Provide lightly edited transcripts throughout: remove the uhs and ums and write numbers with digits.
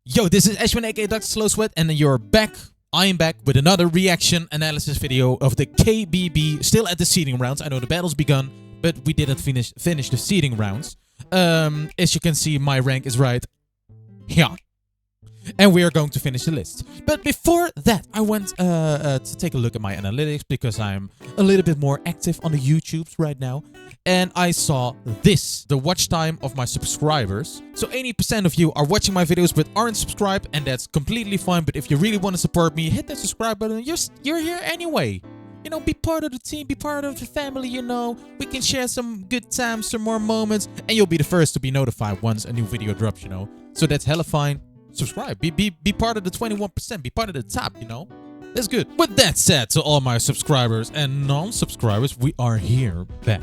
Yo, this is Ashwin aka Dr. Slow Sweat, and you're back. I am back with another reaction analysis video of the KBB, still at the seeding rounds. I know the battle's begun, but we didn't finish the seeding rounds. As you can see, my rank is right here. And we are going to finish the list. But before that, I went to take a look at my analytics because I'm a little bit more active on the YouTubes right now. And I saw this, the watch time of my subscribers. So 80% of you are watching my videos but aren't subscribed, and that's completely fine. But if you really want to support me, hit that subscribe button. You're here anyway. You know, be part of the team, be part of the family, you know. We can share some good times, some more moments, and you'll be the first to be notified once a new video drops, you know. So that's hella fine. Subscribe, be part of the 21%, be part of the top, you know. That's good. With that said, to all my subscribers and non-subscribers, we are here back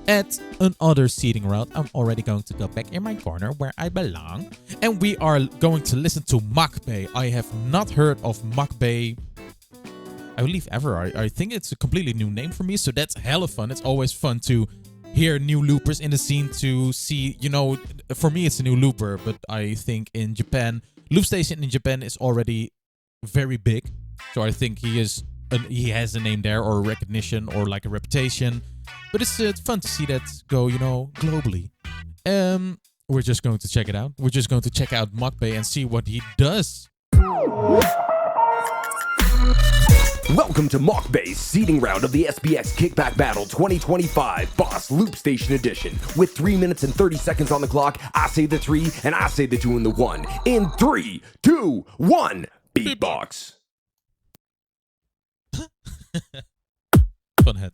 at another seeding round. I'm already going to go back in my corner where I belong, and we are going to listen to Mokbay. I have not heard of Mokbay, I believe, ever. I think it's a completely new name for me, so that's hella fun. It's always fun to hear new loopers in the scene, to see, you know, for me it's a new looper, but I think in Japan, LOOPSTATION in Japan is already very big. So I think he has a name there, or a recognition, or like a reputation. But it's fun to see that go, you know, globally. We're just going to check it out. We're just going to check out Mokbay and see what he does. Welcome to Mokbay's seeding round of the SBX Kickback Battle 2025 Boss Loop Station Edition. With 3 minutes and 30 seconds on the clock, I say the 3 and I say the 2 and the 1. In 3, 2, 1, beatbox. Fun head.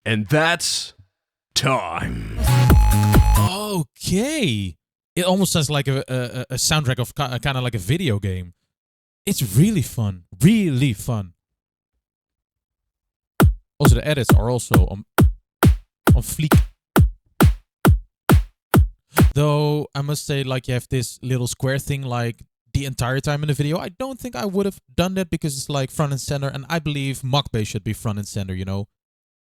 And that's time. okay. It almost sounds like a soundtrack of kind of like a video game. It's really fun. Really fun. Also, the edits are also on fleek. Though, I must say, like, you have this little square thing, like, the entire time in the video. I don't think I would have done that because it's, like, front and center. And I believe Mokbay should be front and center, you know?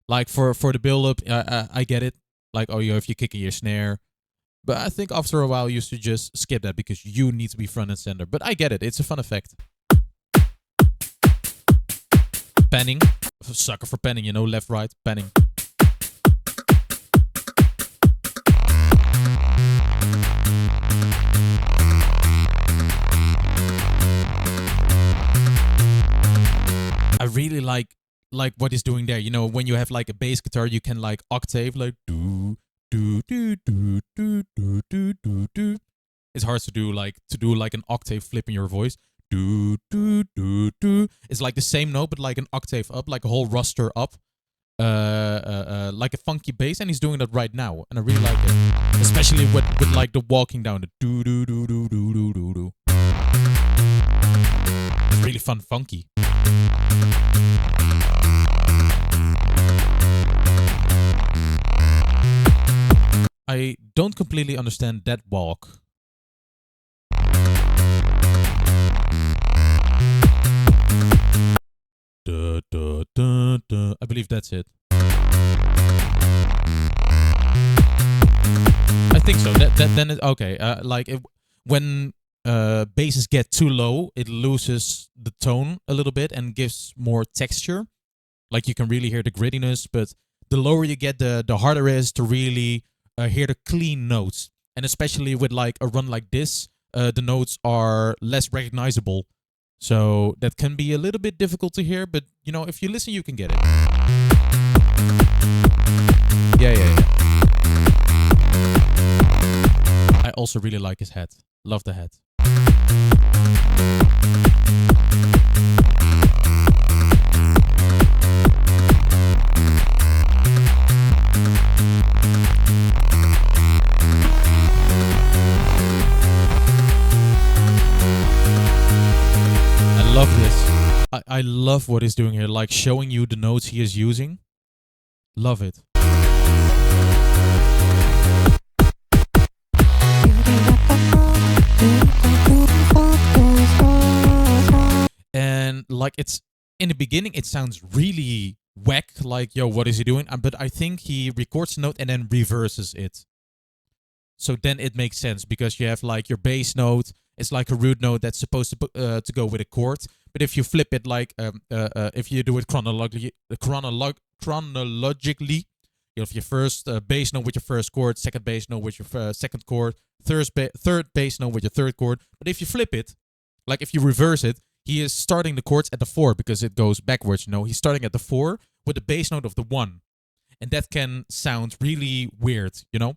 Like, for the build-up, I get it. Like, oh, if you're kicking your snare. But I think after a while, you should just skip that because you need to be front and center. But I get it. It's a fun effect. Panning. Sucker for panning, you know? Left, right, panning. I really like what he's doing there. You know, when you have like a bass guitar, you can like octave, like do do do do do do do do do. It's hard to do like an octave flip in your voice. Do do do do. It's like the same note, but like an octave up, like a whole roster up. Like a funky bass, and he's doing that right now, and I really like it, especially with like the walking down, the do do do do do do do do. It's really fun, funky. I don't completely understand that walk. Duh, duh, duh, duh. I believe that's it. I think so. Then it okay. Like when basses get too low, it loses the tone a little bit and gives more texture. Like you can really hear the grittiness, but the lower you get, the harder it is to really hear the clean notes. And especially with like a run like this, the notes are less recognizable. So that can be a little bit difficult to hear, but you know, if you listen, you can get it. Yeah. I also really like his hat. Love the hat. I love this. I love what he's doing here, like showing you the notes he is using. Love it. And like it's in the beginning, it sounds really whack, like, yo, what is he doing? But I think he records the note and then reverses it. So then it makes sense because you have like your bass note. It's like a root note that's supposed to go with a chord. But if you flip it like, if you do it chronologically, you have your first bass note with your first chord, second bass note with your second chord, third bass note with your third chord. But if you flip it, like if you reverse it, he is starting the chords at the 4 because it goes backwards, you know. He's starting at the 4 with the bass note of the 1. And that can sound really weird, you know.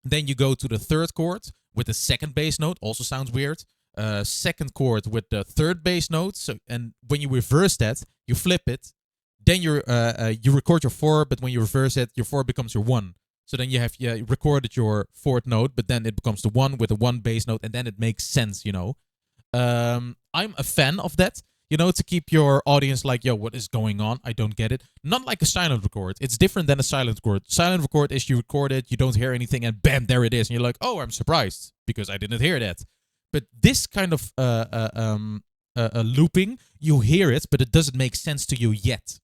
Then you go to the third chord with the second bass note, also sounds weird. Second chord with the third bass note. So, and when you reverse that, you flip it. Then you record your 4, but when you reverse it, your 4 becomes your 1. So then you recorded your 4th note, but then it becomes the 1 with the 1 bass note, and then it makes sense, you know. I'm a fan of that, you know, to keep your audience like, yo, what is going on? I don't get it. Not like a silent record. It's different than a silent record. Silent record is you record it, you don't hear anything, and bam, there it is. And you're like, oh, I'm surprised because I didn't hear that. But this kind of looping, you hear it, but it doesn't make sense to you yet.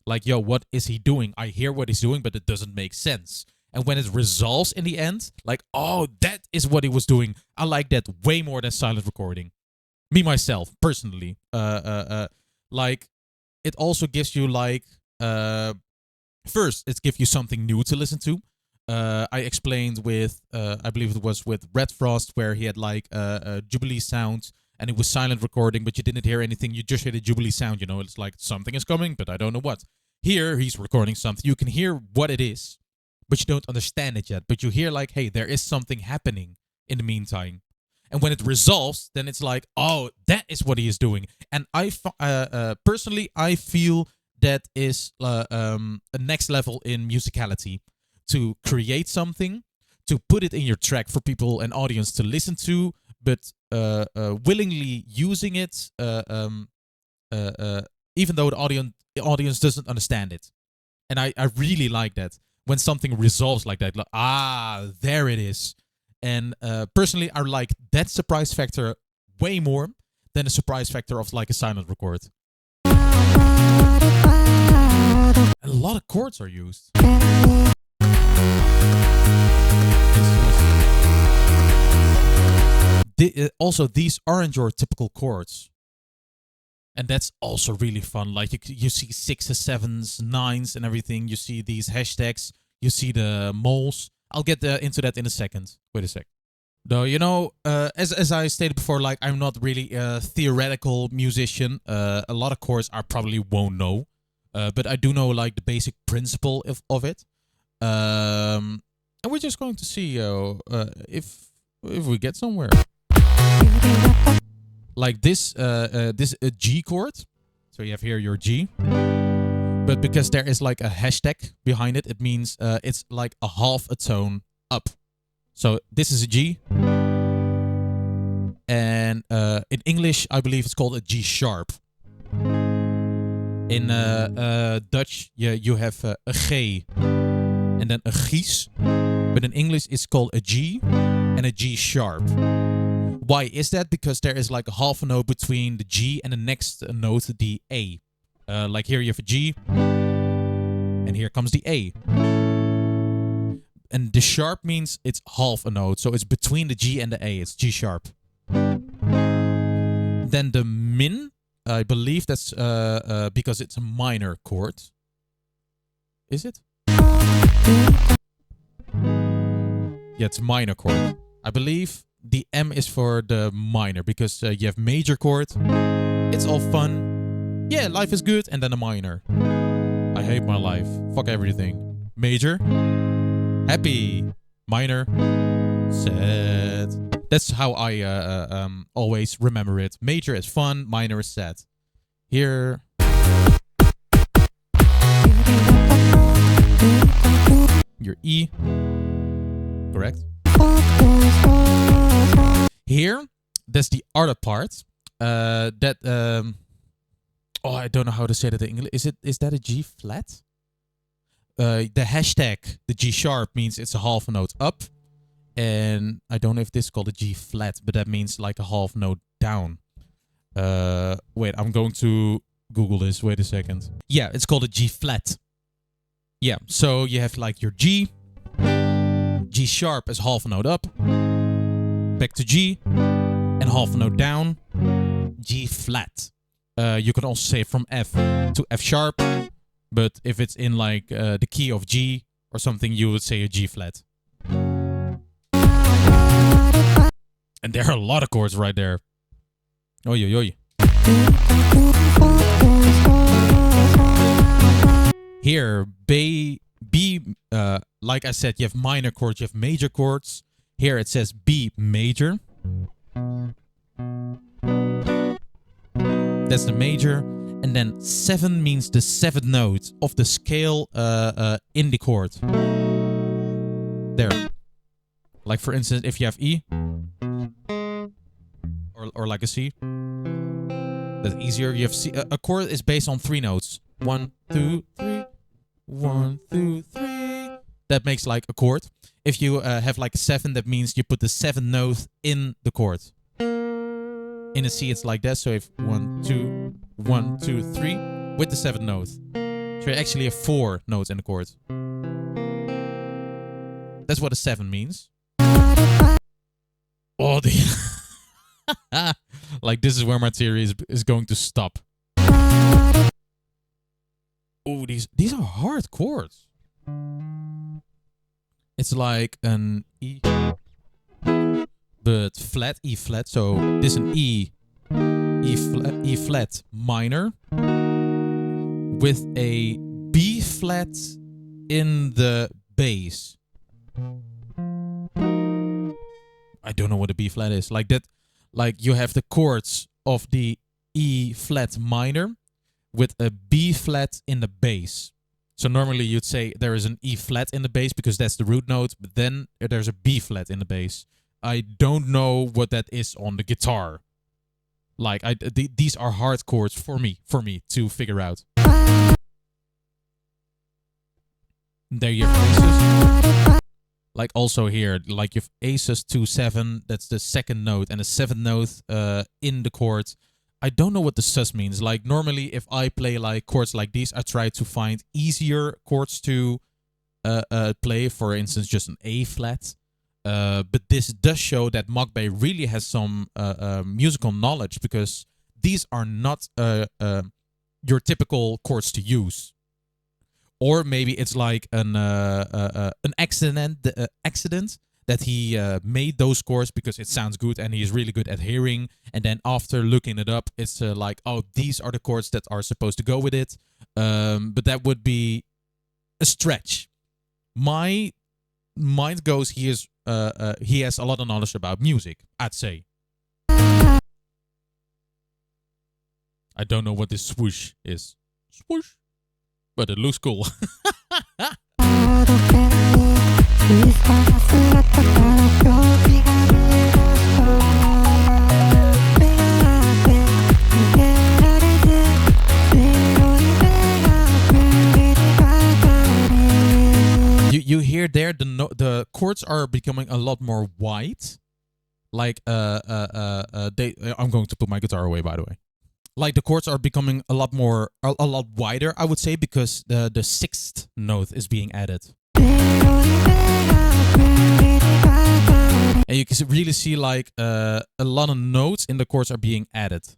Like, yo, what is he doing? I hear what he's doing, but it doesn't make sense. And when it resolves in the end, like, oh, that is what he was doing. I like that way more than silent recording. Me, myself, personally. Like, it also gives you, like, first, it gives you something new to listen to. I explained with, I believe it was with Red Frost, where he had, like, a Jubilee sound, and it was silent recording, but you didn't hear anything. You just hear the Jubilee sound, you know. It's like, something is coming, but I don't know what. Here, he's recording something. You can hear what it is, but you don't understand it yet. But you hear, like, hey, there is something happening in the meantime. And when it resolves, then it's like, oh, that is what he is doing. And I personally, I feel that is a next level in musicality. To create something, to put it in your track for people and audience to listen to, but willingly using it, even though the audience doesn't understand it. And I really like that when something resolves like that. Like, there it is. And personally, I like that surprise factor way more than the surprise factor of like a silent record. A lot of chords are used. Also, these aren't your typical chords. And that's also really fun. Like you see 6s, 7s, 9s and everything. You see these hashtags. You see the moles. I'll get into that in a second. Wait a sec. Though, you know, as I stated before, like I'm not really a theoretical musician. A lot of chords I probably won't know. But I do know like the basic principle of it. And we're just going to see if we get somewhere. Like this G chord. So you have here your G. But because there is like a hashtag behind it, it means it's like a half a tone up. So this is a G. And in English, I believe it's called a G sharp. In Dutch, you have a G and then a G's. But in English, it's called a G and a G sharp. Why is that? Because there is like a half a note between the G and the next note, the A. Like here you have a G, and here comes the A. And the sharp means it's half a note, so it's between the G and the A. It's G sharp. Then the min, I believe that's because it's a minor chord. Is it? Yeah, it's a minor chord. I believe the M is for the minor because you have major chord. It's all fun. Yeah, life is good. And then a minor. I hate my life. Fuck everything. Major. Happy. Minor. Sad. That's how I always remember it. Major is fun. Minor is sad. Here. Your E. Correct. Here, that's the other part. I don't know how to say that in English. Is that a G flat? The hashtag, the G sharp, means it's a half a note up. And I don't know if this is called a G flat, but that means like a half note down. Wait, I'm going to Google this. Wait a second. Yeah, it's called a G flat. Yeah, so you have like your G. G sharp is half a note up. Back to G. And half a note down. G flat. You can also say from F to F sharp. But if it's in like the key of G or something, you would say a G flat. And there are a lot of chords right there. Oi, oi, oi. Here, B, like I said, you have minor chords, you have major chords. Here it says B major. That's the major. And then 7 means the 7th note of the scale in the chord. There. Like for instance, if you have E. Or like a C. That's easier. You have C. A chord is based on 3 notes. 1, 2, 3. 1, 2, 3. That makes like a chord. If you have like a 7, that means you put the 7th note in the chord. In a C, it's like that. So if 1, 2, 1, 2, 3 with the 7th note. So you actually have 4 notes in the chord. That's what a 7 means. Oh, like this is where my theory is going to stop. Oh, these are hard chords. It's like an E, but flat, E flat. So this is an E flat minor with a B flat in the bass. I don't know what a B flat is. Like that, like you have the chords of the E flat minor with a B flat in the bass. So normally you'd say there is an E flat in the bass because that's the root note, but then there's a B flat in the bass. I don't know what that is on the guitar. Like these are hard chords for me to figure out. There you have aces. Like also here, like you have aces 2-7. That's the second note and the seventh note in the chord. I don't know what the sus means. Like normally, if I play like chords like these, I try to find easier chords to play. For instance, just an A flat. But this does show that Mokbay really has some musical knowledge, because these are not your typical chords to use. Or maybe it's like an accident that he made those chords because it sounds good and he's really good at hearing. And then after looking it up, it's like, oh, these are the chords that are supposed to go with it. But that would be a stretch. My mind goes, he has a lot of knowledge about music, I'd say. I don't know what this swoosh is. Swoosh. But it looks cool. You hear there the chords are becoming a lot more wide. Like I'm going to put my guitar away, by the way. Like the chords are becoming a lot wider, I would say, because the sixth note is being added. And you can really see like a lot of notes in the chords are being added.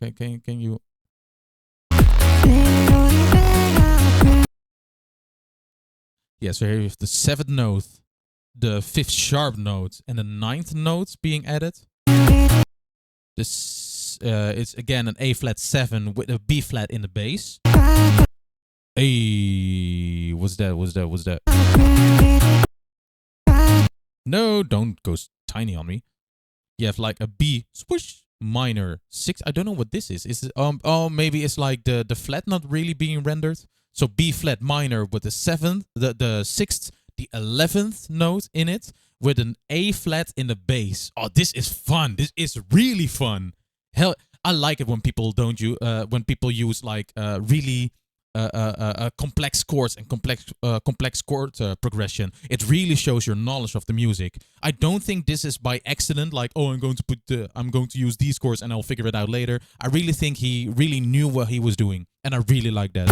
Okay, can you? Yeah, so here you have the seventh note, the fifth sharp note, and the ninth note being added. This it's again an A flat 7 with a B flat in the bass. Hey, what's that? No, don't go tiny on me. You have like a B swoosh minor 6. I don't know what this is. Is it, oh, maybe it's like the flat not really being rendered. So B flat minor with the 7th, the 6th, the 11th note in it, with an A flat in the bass. Oh, this is fun. This is really fun. Hell, I like it when people when people use like really complex chords and complex chord progression. It really shows your knowledge of the music. I don't think this is by accident. Like, oh, I'm going to use these chords and I'll figure it out later. I really think he really knew what he was doing, and I really like that.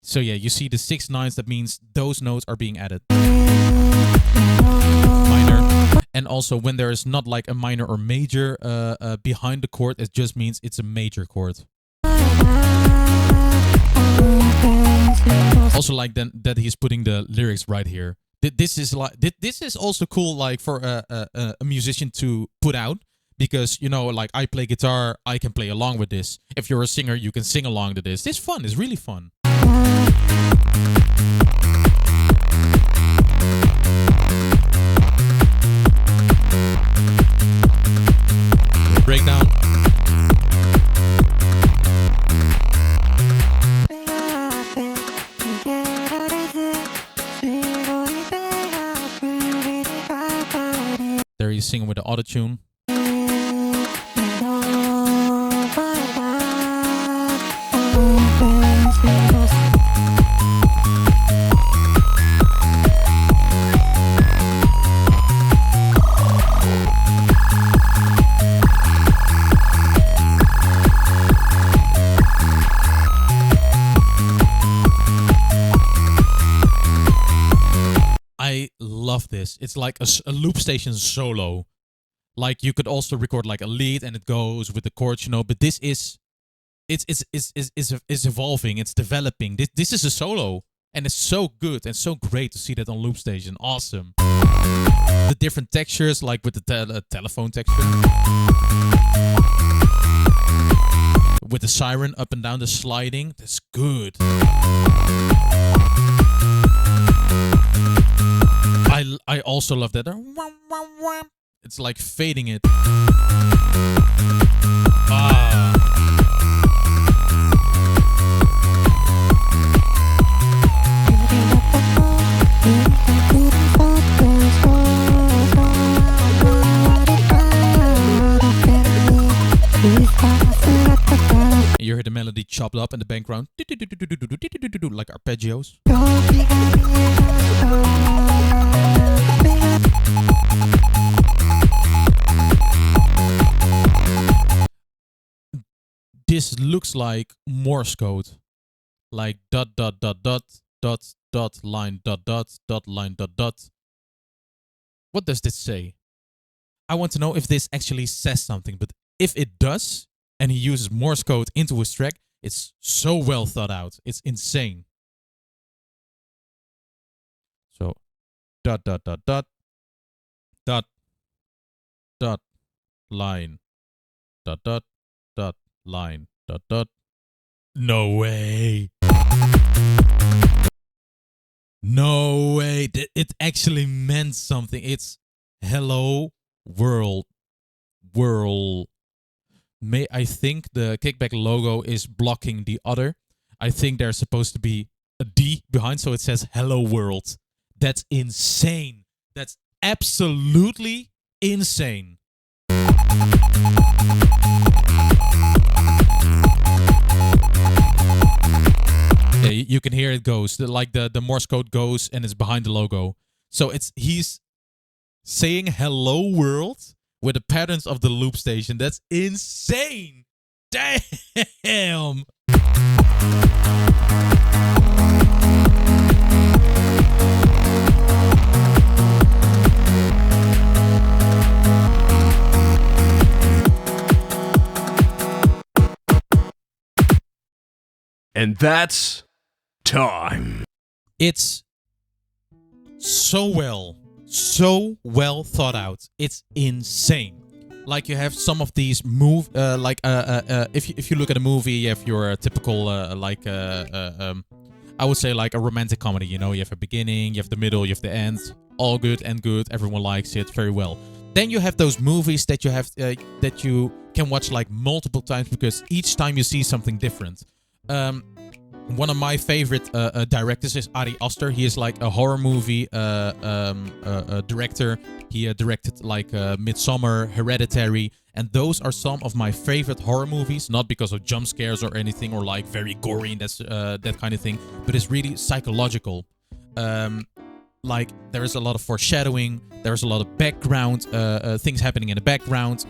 So yeah, you see the 6 9s. That means those notes are being added. Minor. And also when there is not like a minor or major behind the chord, it just means it's a major chord. Also like that he's putting the lyrics right here. This is also cool, like for a musician to put out, because you know, like I play guitar, I can play along with this. If you're a singer, you can sing along to this. It's fun. It's really fun. Breakdown. There he's singing with the auto-tune. I love this. It's like a LOOPSTATION solo. Like you could also record like a lead and it goes with the chords, you know. But this is, it's evolving. It's developing. This is a solo, and it's so good and so great to see that on LOOPSTATION. Awesome. The different textures, like with the telephone texture, with the siren up and down the sliding. That's good. I also love that. It's like fading it. chopped up in the background, like arpeggios. This looks like Morse code, like dot dot dot dot dot dot line dot dot dot line dot dot. What does this say? I want to know if this actually says something, but if it does, and he uses Morse code into his track, it's so well thought out. It's insane. So, dot dot dot dot dot dot line dot dot dot line dot dot. No way. No way. It actually meant something. It's hello world. I think the kickback logo is blocking the other. I think there's supposed to be a D behind, so it says hello world. That's insane. That's absolutely insane. Yeah, you can hear it goes. Like the Morse code goes and it's behind the logo. So he's saying hello world with the patterns of the loop station. That's insane. Damn. And that's time. It's so well thought out. It's insane. Like you have some of these if you look at a movie, you have your typical I would say like a romantic comedy. You know, you have a beginning, you have the middle, you have the end. All good and good. Everyone likes it very well. Then you have those movies that you have that you can watch like multiple times because each time you see something different. One of my favorite directors is Ari Aster. He is like a horror movie director. He directed like Midsommar, Hereditary, and those are some of my favorite horror movies. Not because of jump scares or anything, or like very gory and that kind of thing, but it's really psychological. Like there is a lot of foreshadowing. There's a lot of background things happening in the background.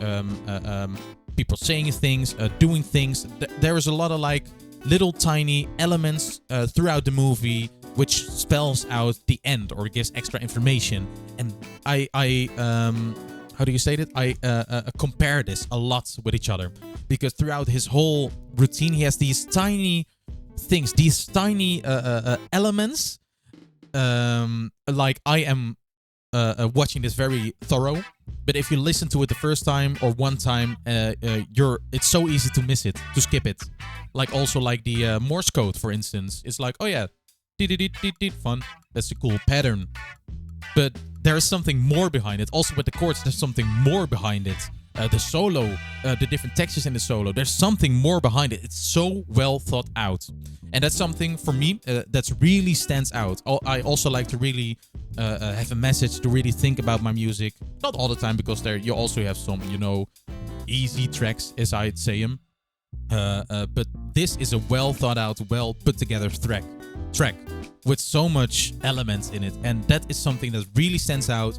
People saying things, doing things. There is a lot of like little tiny elements throughout the movie which spells out the end or gives extra information. And I how do you say it? I compare this a lot with each other because throughout his whole routine he has these tiny things, these tiny elements. Like I am watching this very thorough, but if you listen to it the first time or one time, it's so easy to miss it, to skip it. Like also like the Morse code, for instance. It's like, oh yeah, fun. That's a cool pattern. But there is something more behind it. Also with the chords, there's something more behind it. The solo, the different textures in the solo, there's something more behind it. It's so well thought out. And that's something for me that's really stands out. I also like to really have a message, to really think about my music. Not all the time, because there you also have some, you know, easy tracks, as I'd say them. But this is a well thought out, well put together track with so much elements in it. And that is something that really stands out.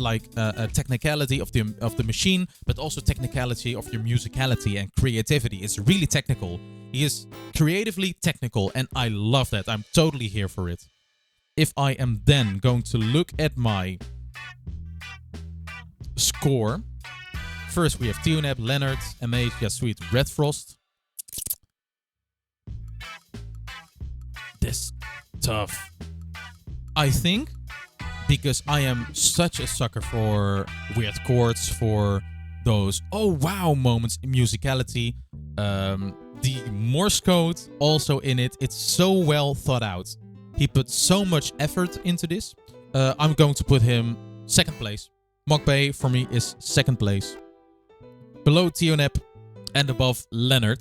Like technicality of the machine, but also technicality of your musicality and creativity. It's really technical. He is creatively technical, and I love that. I'm totally here for it. If I am then going to look at my score, first we have Tionep, Leonard, MH, yeah, sweet, Red Frost. This tough. I think because I am such a sucker for weird chords, for those oh wow moments in musicality. The Morse code also in it. It's so well thought out. He put so much effort into this. I'm going to put him second place. Mokbay for me is second place. Below Tionep and above Leonard.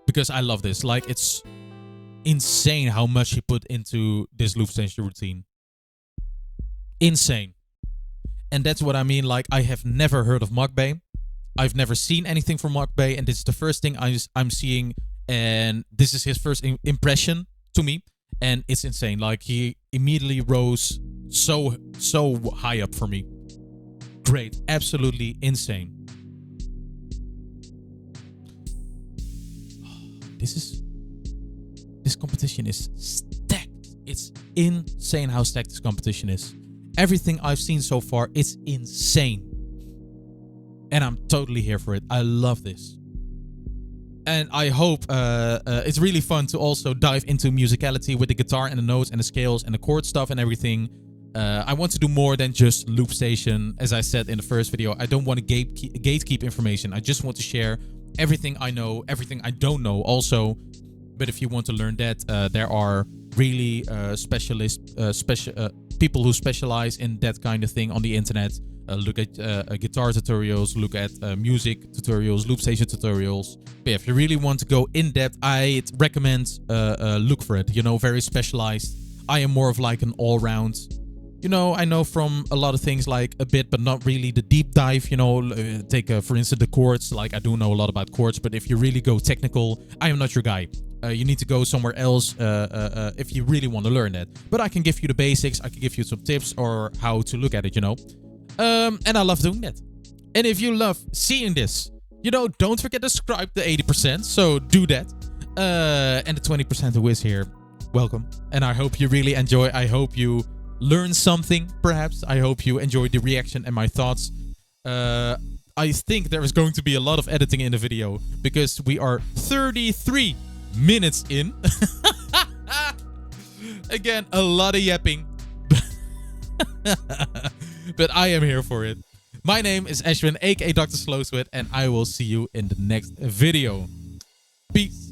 Because I love this. Like, it's insane how much he put into this loop station routine. Insane. And that's what I mean. Like, I have never heard of Mokbay. I've never seen anything from Mokbay, and this is the first thing I'm seeing, and this is his first impression to me, and it's insane. Like, he immediately rose so high up for me. Great, absolutely insane. This competition is stacked. It's insane how stacked this competition is. Everything I've seen so far, it's insane. And I'm totally here for it. I love this. And I hope it's really fun to also dive into musicality with the guitar and the notes and the scales and the chord stuff and everything. I want to do more than just LOOPSTATION. As I said in the first video, I don't want to gatekeep information. I just want to share everything I know, everything I don't know also. But if you want to learn that, there are really people who specialize in that kind of thing on the internet. Look at guitar tutorials, look at music tutorials, LOOPSTATION tutorials. But if you really want to go in depth, I'd recommend look for it. You know, very specialized. I am more of like an all-round. You know, I know from a lot of things like a bit, but not really the deep dive. You know, take for instance the chords. Like, I do know a lot about chords, but if you really go technical, I am not your guy. You need to go somewhere else if you really want to learn that. But I can give you the basics. I can give you some tips or how to look at it, you know. And I love doing that. And if you love seeing this, you know, don't forget to subscribe to 80%. So do that. And the 20% who is here, welcome. And I hope you really enjoy. I hope you learn something, perhaps. I hope you enjoyed the reaction and my thoughts. I think there is going to be a lot of editing in the video because we are 33 minutes in. Again, a lot of yapping. But I am here for it. My name is Ashwin, aka Dr. Slowsweat, and I will see you in the next video. Peace.